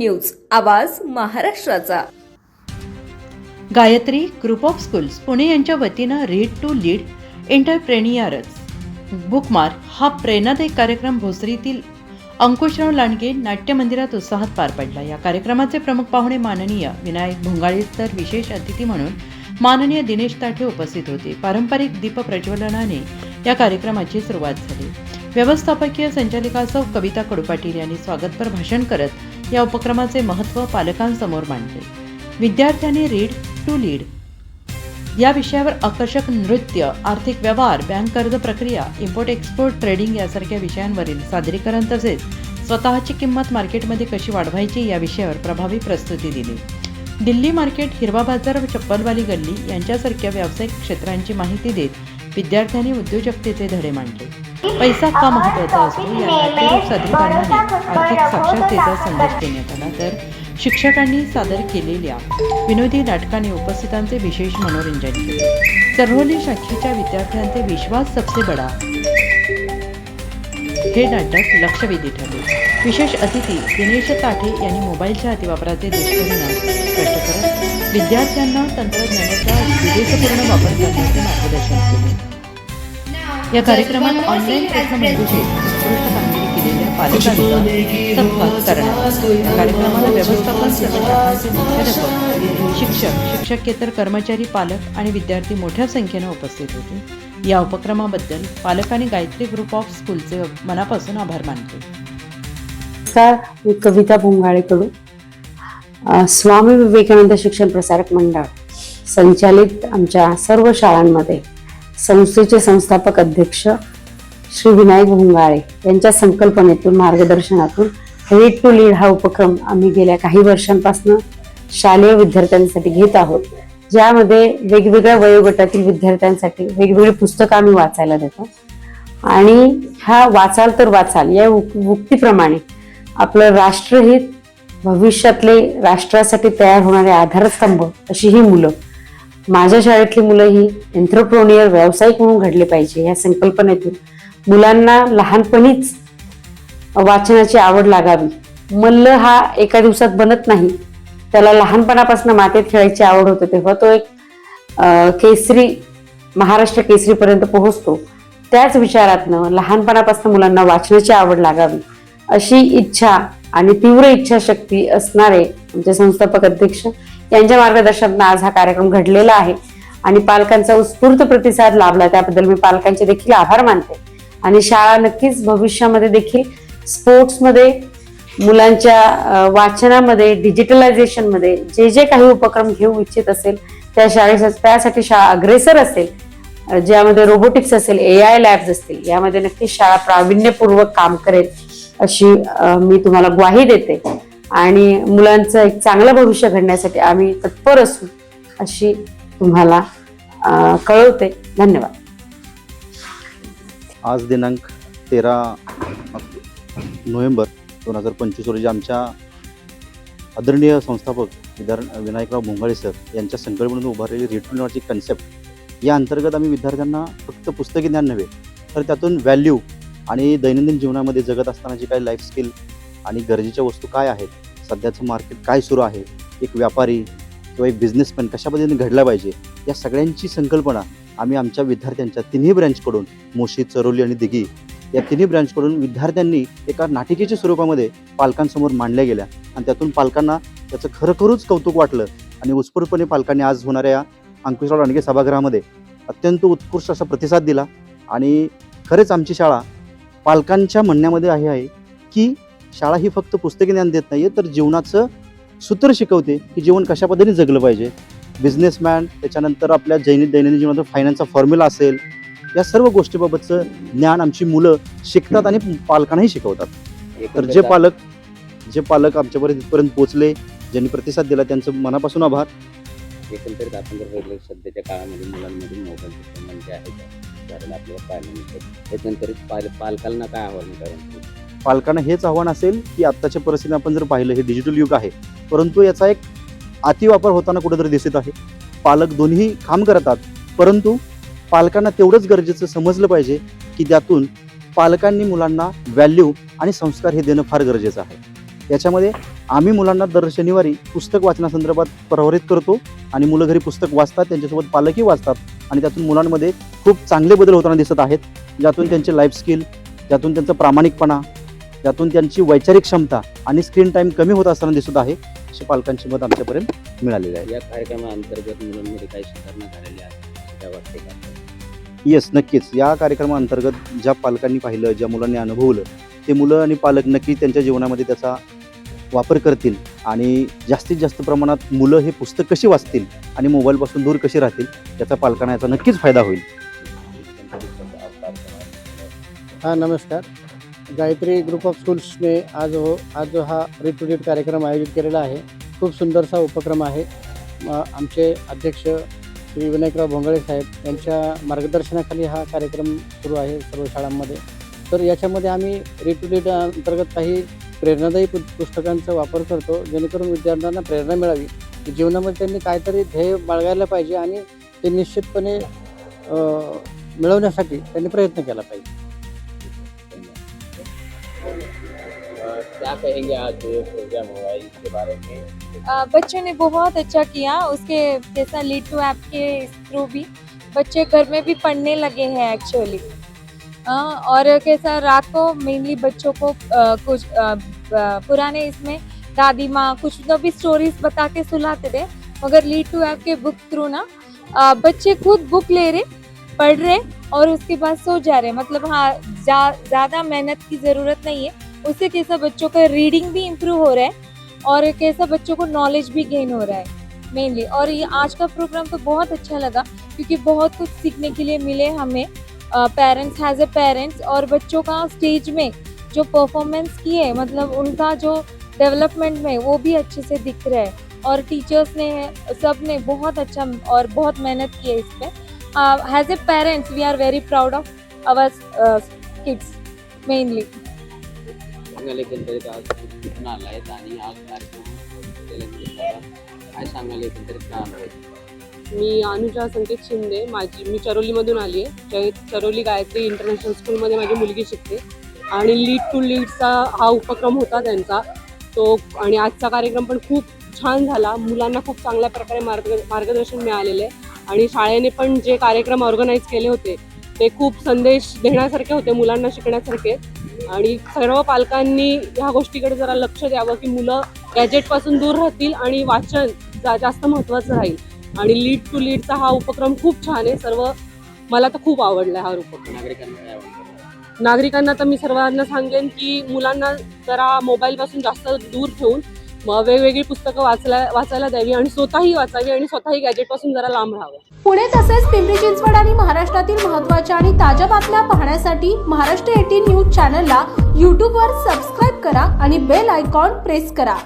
News, आवाज महाराष्ट्राचा. Gayatri group of schools Pune यांच्या वतीनं read to lead entrepreneurs bookmark हा प्रेरणादायी कार्यक्रम भोसरीतील अंकुशराव लांडगे नाट्य मंदिरात उत्साहात पार पडला. या कार्यक्रमाचे प्रमुख पाहुणे माननीय विनायक भोंगाळे तर विशेष अतिथी म्हणून माननीय दिनेश ताठे उपस्थित होते. पारंपरिक दीप प्रज्वलनाने या कार्यक्रमाची सुरुवात झाली. व्यवस्थापकीय संचालिका सौ कविता कडुपाटील यांनी स्वागतपर भाषण करत या उपक्रमाचे महत्त्व पालकांसमोर मांडले. विद्यार्थ्यांनी रीड टू लीड या विषयावर आकर्षक नृत्य, आर्थिक व्यवहार, बँक कर्ज प्रक्रिया, इम्पोर्ट एक्सपोर्ट ट्रेडिंग यासारख्या विषयांवरील सादरीकरण तसेच स्वतःची किंमत मार्केटमध्ये कशी वाढवायची या विषयावर प्रभावी प्रस्तुती दिली. दिल्ली मार्केट, हिरवा बाजार व चप्पलवाली गल्ली यांच्यासारख्या व्यावसायिक क्षेत्रांची माहिती देत विद्यार्थ्यांनी उद्योजकतेचे धडे मांडले. पैसा का महत्त्वाचा असतो या नाट्यरूप सादरीकरणाने आर्थिक साक्षरतेचा संदेश देण्यात आला. तर शिक्षकांनी सादर केलेल्या विनोदी नाटकाने उपस्थितांचे विशेष मनोरंजन केले. चर्होली शाखेच्या विद्यार्थ्यांचे विश्वास सबसे बडा हे नाटक लक्षवेधी ठरले. विशेष अतिथी दिनेश ताठे यांनी मोबाईलच्या अतिवापराचे दुष्परिणाम स्पष्ट करत विद्यार्थ्यांना तंत्रज्ञानाचा विवेकपूर्ण वापर करण्याचे मार्गदर्शन केले. या कार्यक्रमात ऑनलाईन प्रश्नमंजुषेत उत्कृष्ट कामगिरी केलेल्या पालकांचा सत्कार करण्यात. या कार्यक्रमाला व्यवस्थापन सर्व शाखांचे मुख्याध्यापक, शिक्षक, शिक्षकेतर कर्मचारी, पालक आणि विद्यार्थी मोठ्या संख्येने उपस्थित होते. या उपक्रमाबद्दल पालकांनी गायत्री ग्रुप ऑफ स्कूलचे मनापासून आभार मानले. मी कविता भोंगाळेकडून स्वामी विवेकानंद शिक्षण प्रसारक मंडळ संचालित आमच्या सर्व शाळांमध्ये संस्थेचे संस्थापक अध्यक्ष श्री विनायक भोंगाळे यांच्या संकल्पनेतून मार्गदर्शनातून रीड टू लीड हा उपक्रम आम्ही गेल्या काही वर्षांपासून शालेय विद्यार्थ्यांसाठी घेत आहोत, ज्यामध्ये वेगवेगळ्या वयोगटातील विद्यार्थ्यांसाठी वेगवेगळी पुस्तकं आम्ही वाचायला देतो. आणि हा वाचाल तर वाचाल या उक्तीप्रमाणे आपलं राष्ट्रहित, भविष्यातले राष्ट्रासाठी तयार होणारे आधारस्तंभ अशी ही मुलं, माझ्या शाळेतली मुलं ही एंटरप्रेन्युअर व्यावसायिक म्हणून घडले पाहिजे या संकल्पनेतून मुलांना लहानपणीच वाचनाची आवड लागावी. मल्ल हा एका दिवसात बनत नाही, त्याला लहानपणापासून मातीत खेळायची आवड होते, तेव्हा तो एक केसरी, महाराष्ट्र केसरी पर्यंत पोहोचतो. त्याच विचारातनं लहानपणापासून मुलांना वाचनाची आवड लागावी अशी इच्छा आणि तीव्र इच्छाशक्ती असणारे आमचे संस्थापक अध्यक्ष यांच्या मार्गदर्शनातून आज हा कार्यक्रम घडलेला आहे आणि पालकांचा उत्स्फूर्त प्रतिसाद लाभला. त्याबद्दल मी पालकांचे देखील आभार मानते. आणि शाळा नक्कीच भविष्यामध्ये देखील स्पोर्ट्समध्ये, मुलांच्या वाचनामध्ये, डिजिटलायझेशनमध्ये जे जे काही उपक्रम घेऊ इच्छित असेल त्यासाठी शाळा अग्रेसर असेल, ज्यामध्ये रोबोटिक्स असेल, AI लॅब्स असतील, यामध्ये नक्कीच शाळा प्रावीण्यपूर्वक काम करेल अशी मी तुम्हाला ग्वाही देते. आणि मुलांचं एक चांगलं भविष्य घडण्यासाठी आम्ही तत्पर असू अशी तुम्हाला कळवते. धन्यवाद. आज दिनांक 13 नोव्हेंबर 2025 रोजी आमच्या आदरणीय संस्थापक विनायकराव भोंगाळे सर यांच्या संकल्पनेतून उभारलेली रीड टू लीडची कन्सेप्ट या अंतर्गत आम्ही विद्यार्थ्यांना फक्त पुस्तकी ज्ञान नव्हे तर त्यातून व्हॅल्यू आणि दैनंदिन जीवनामध्ये जगत असताना जी काही लाईफ स्किल आणि गरजेच्या वस्तू काय आहेत, सध्याचं मार्केट काय सुरू आहे, एक व्यापारी किंवा एक बिझनेसमॅन कशा पद्धतीने घडला पाहिजे, या सगळ्यांची संकल्पना आम्ही आमच्या विद्यार्थ्यांच्या तिन्ही ब्रँचकडून, मोशी, चरोली आणि दिघी या तिन्ही ब्रँचकडून विद्यार्थ्यांनी एका नाटिकेच्या स्वरूपामध्ये पालकांसमोर मांडल्या गेल्या. आणि त्यातून पालकांना त्याचं खरोखरच कौतुक वाटलं आणि उत्स्फूर्तपणे पालकांनी आज होणाऱ्या अंकुशराव लांडगे सभागृहामध्ये अत्यंत उत्कृष्ट असा प्रतिसाद दिला. आणि खरेच आमची शाळा पालकांच्या म्हणण्यामध्ये आहे की शाळा ही फक्त पुस्तकी ज्ञान देत नाही आहे तर जीवनाचं सूत्र शिकवते की जीवन कशा पद्धतीने जगलं पाहिजे. बिझनेसमॅन, त्याच्यानंतर आपल्या दैनंदिन जीवनाचा फायनान्सचा फॉर्म्युला असेल, या सर्व गोष्टीबाबतचं ज्ञान आमची मुलं शिकतात आणि पालकांनाही शिकवतात. तर जे पालक आमच्यापर्यंत इथपर्यंत पोहोचले, ज्यांनी प्रतिसाद दिला, त्यांचं मनापासून आभार. एकंदरीत आपण जर बघितलं सध्याच्या काळामध्ये मुलांमध्ये मोबाईलचे प्रमाण जे आहे त्याला आपल्याला पाहायला मिळतं. एकंदरीत पालकांना काय आव्हान करायचं? पालकांना हेच आव्हान असेल की आत्ताच्या परिस्थितीत आपण जर पाहिलं, हे डिजिटल युग आहे, परंतु याचा एक अतिवापर होताना कुठेतरी दिसत आहे. पालक दोन्ही काम करतात, परंतु पालकांना तेवढंच गरजेचं समजलं पाहिजे की त्यातून पालकांनी मुलांना व्हॅल्यू आणि संस्कार हे देणं फार गरजेचं आहे. याच्यामध्ये आम्ही मुलांना दर शनिवारी पुस्तक वाचनासंदर्भात प्रवरित करतो आणि मुलं घरी पुस्तक वाचतात, त्यांच्यासोबत पालकही वाचतात आणि त्यातून मुलांमध्ये खूप चांगले बदल होताना दिसत आहेत, ज्यातून त्यांचे लाईफ स्किल, ज्यातून त्यांचा प्रामाणिकपणा, त्यातून त्यांची वैचारिक क्षमता आणि स्क्रीन टाईम कमी होत असताना दिसत आहे, असे पालकांचे मत आमच्यापर्यंत मिळालेले आहे. या कार्यक्रमाअंतर्गत मुलांमध्ये काही सुधारणा झालेल्या आहेत त्या वाटते का? येस, नक्कीच. या कार्यक्रमाअंतर्गत ज्या पालकांनी पाहिलं, ज्या मुलांनी अनुभवलं, ते मुलं आणि पालक नक्की त्यांच्या जीवनामध्ये त्याचा वापर करतील आणि जास्तीत जास्त प्रमाणात मुलं हे पुस्तक कशी वाचतील आणि मोबाईलपासून दूर कशी राहतील याचा पालकांना याचा नक्कीच फायदा होईल. हाँ नमस्कार. गायत्री ग्रुप ऑफ स्कूल्स ने आज हा रीड टू रीड कार्यक्रम आयोजित केलेला आहे. खूप सुंदरसा उपक्रम आहे. आमचे अध्यक्ष श्री विनायकराव भोंगळे साहेब यांच्या मार्गदर्शनाखाली हा कार्यक्रम सुरू आहे सर्व शाळांमध्ये. तर याच्यामध्ये आम्ही रीड टू रीड अंतर्गत काही प्रेरणादायी पुस्तकांचा वापर करतो, जेणेकरून विद्यार्थ्यांना प्रेरणा मिळावी की जीवनामध्ये त्यांनी काहीतरी ध्येय बाळगायला पाहिजे आणि ते निश्चितपणे मिळवण्यासाठी त्यांनी प्रयत्न केला पाहिजे. क्या कहेंगे आज जो प्रोग्राम हुआ इसके बारे में? बच्चों ने बहुत अच्छा किया. उसके जैसा लीड टू ऐप के थ्रू भी बच्चे घर में भी पढ़ने लगे हैं एक्चुअली. और कैसा रात को मेनली बच्चों को कुछ पुराने इसमें दादी माँ कुछ तो भी स्टोरीज बता के सुलाते थे, मगर लीड टू ऐप के बुक थ्रू ना बच्चे खुद बुक ले रहे, पढ़ रहे और उसके बाद सो जा रहे. मतलब हाँ, ज़्यादा मेहनत की ज़रूरत नहीं है. उससे कैसा बच्चों का रीडिंग भी इम्प्रूव हो रहा है और कैसा बच्चों को नॉलेज भी गेन हो रहा है मेनली. और ये आज का प्रोग्राम तो बहुत अच्छा लगा क्योंकि बहुत कुछ सीखने के लिए मिले हमें पेरेंट्स हैज़ ए पेरेंट्स. और बच्चों का स्टेज में जो परफॉर्मेंस किए, मतलब उनका जो डेवलपमेंट में वो भी अच्छे से दिख रहा है. और टीचर्स ने सब ने बहुत अच्छा और बहुत मेहनत की है इस पर. Has a parents we are very proud of our kids mainly. सांगायला एकंदरीत आज कुठून आलायत आणि आज कार्यक्रम काय सांगायला एकंदरीत काय आहे? मी अनुजा संकेत शिंदे. मी चरोलीमधून आली आहे. चरोली गायत्री इंटरनॅशनल स्कूलमध्ये माझी मुलगी शिकते आणि लीड टू लीडचा हा उपक्रम होता त्यांचा तो. आणि आजचा कार्यक्रम पण खूप छान झाला. मुलांना खूप चांगल्या प्रकारे मार्गदर्शन मिळालेले आणि शाळेने पण जे कार्यक्रम ऑर्गनाईज केले होते ते खूप संदेश देण्यासारखे होते, मुलांना शिकण्यासारखे. आणि सर्व पालकांनी ह्या गोष्टीकडे जरा लक्ष द्यावं की मुलं गॅजेटपासून दूर राहतील आणि वाचन जास्त महत्त्वाचं राहील. आणि लीड टू लीडचा हा उपक्रम खूप छान आहे. मला तर खूप आवडला हा उपक्रम. नागरिकांना तर मी सर्वांना सांगेन की मुलांना जरा मोबाईलपासून जास्त दूर ठेवून वेगवेगळी पुस्तकं वाचायला द्यावी आणि स्वतःही वाचावी आणि स्वतःही गॅजेटपासून जरा लांब राहावं. पुणे तसेच पिंपरी चिंचवड आणि महाराष्ट्रातील महत्त्वाच्या आणि ताज्या बातम्या पाहण्यासाठी महाराष्ट्र 18 न्यूज चॅनलला यूट्यूबवर सबस्क्राईब करा आणि बेल आयकॉन प्रेस करा.